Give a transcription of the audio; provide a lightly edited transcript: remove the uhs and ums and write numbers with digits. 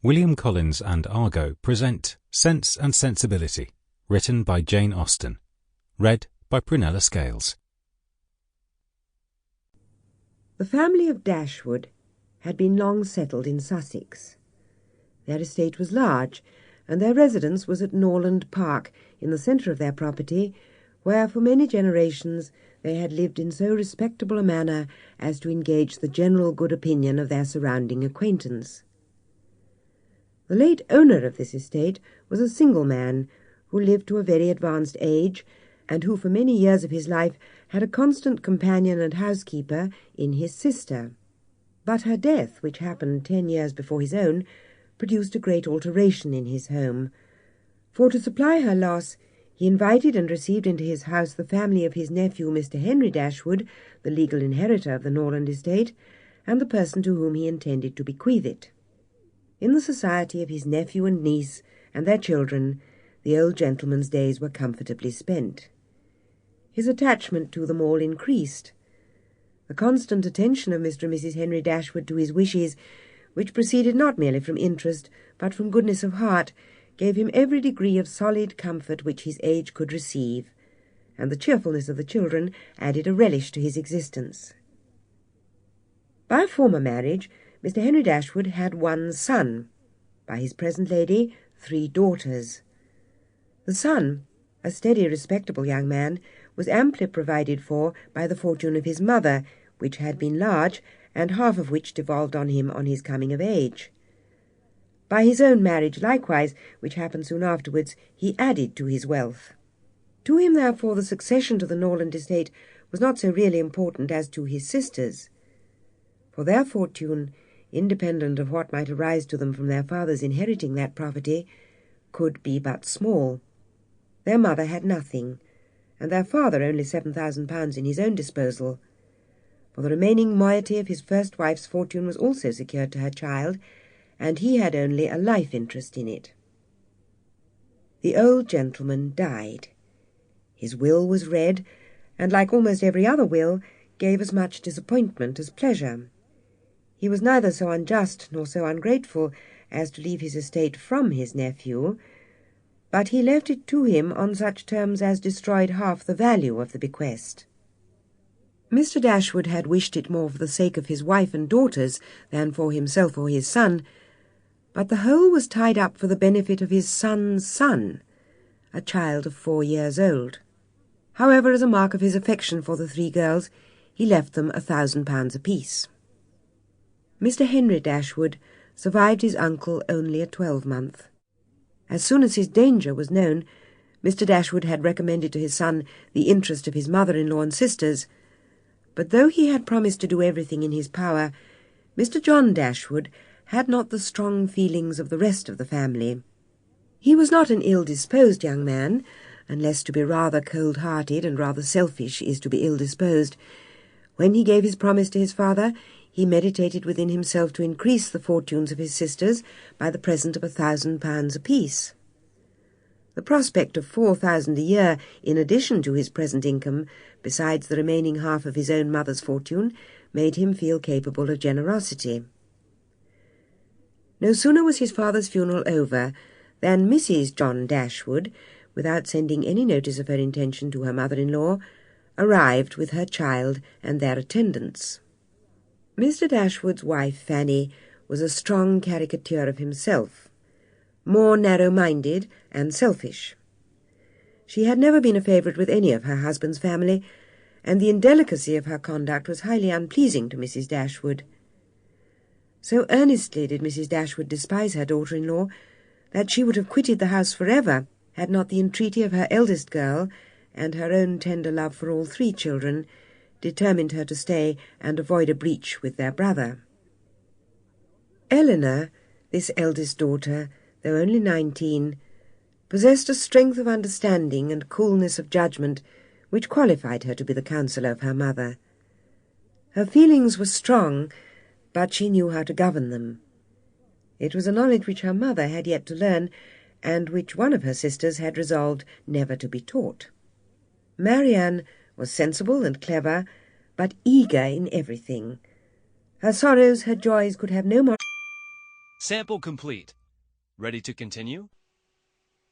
William Collins and Argo present Sense and Sensibility, written by Jane Austen. Read by Prunella Scales. The family of Dashwood had been long settled in Sussex. Their estate was large, and their residence was at Norland Park, in the centre of their property, where for many generations they had lived in so respectable a manner as to engage the general good opinion of their surrounding acquaintance. The late owner of this estate was a single man, who lived to a very advanced age, and who for many years of his life had a constant companion and housekeeper in his sister. But her death, which happened 10 years before his own, produced a great alteration in his home. For to supply her loss, he invited and received into his house the family of his nephew, Mr. Henry Dashwood, the legal inheritor of the Norland estate, and the person to whom he intended to bequeath it. In the society of his nephew and niece and their children, the old gentleman's days were comfortably spent. His attachment to them all increased. The constant attention of Mr. and Mrs. Henry Dashwood to his wishes, which proceeded not merely from interest, but from goodness of heart, gave him every degree of solid comfort which his age could receive, and the cheerfulness of the children added a relish to his existence. By a former marriage, Mr. Henry Dashwood had one son, by his present lady 3 daughters. The son, a steady, respectable young man, was amply provided for by the fortune of his mother, which had been large, and half of which devolved on him on his coming of age. By his own marriage likewise, which happened soon afterwards, he added to his wealth. To him, therefore, the succession to the Norland estate was not so really important as to his sisters, for their fortune, independent of what might arise to them from their fathers inheriting that property, could be but small. Their mother had nothing, and their father only £7,000 in his own disposal. For the remaining moiety of his first wife's fortune was also secured to her child, and he had only a life interest in it. The old gentleman died. His will was read, and like almost every other will, gave as much disappointment as pleasure. He was neither so unjust nor so ungrateful as to leave his estate from his nephew, but he left it to him on such terms as destroyed half the value of the bequest. Mr. Dashwood had wished it more for the sake of his wife and daughters than for himself or his son, but the whole was tied up for the benefit of his son's son, a child of 4 years old. However, as a mark of his affection for the 3 girls, he left them £1,000 apiece. Mr. Henry Dashwood survived his uncle only a 12-month. As soon as his danger was known, Mr. Dashwood had recommended to his son the interest of his mother-in-law and sisters, but though he had promised to do everything in his power, Mr. John Dashwood had not the strong feelings of the rest of the family. He was not an ill-disposed young man, unless to be rather cold-hearted and rather selfish is to be ill-disposed. When he gave his promise to his father, he meditated within himself to increase the fortunes of his sisters by the present of £1,000 apiece. The prospect of £4,000 a year in addition to his present income, besides the remaining half of his own mother's fortune, made him feel capable of generosity. No sooner was his father's funeral over than Mrs. John Dashwood, without sending any notice of her intention to her mother-in-law, arrived with her child and their attendants. Mr. Dashwood's wife, Fanny, was a strong caricature of himself, more narrow-minded and selfish. She had never been a favourite with any of her husband's family, and the indelicacy of her conduct was highly unpleasing to Mrs. Dashwood. So earnestly did Mrs. Dashwood despise her daughter-in-law that she would have quitted the house forever had not the entreaty of her eldest girl, and her own tender love for all 3 children, determined her to stay and avoid a breach with their brother. Elinor, this eldest daughter, though only 19, possessed a strength of understanding and coolness of judgment which qualified her to be the counsellor of her mother. Her feelings were strong, but she knew how to govern them. It was a knowledge which her mother had yet to learn, and which one of her sisters had resolved never to be taught. Marianne was sensible and clever, but eager in everything. Her sorrows, her joys could have no more. Sample complete. Ready to continue?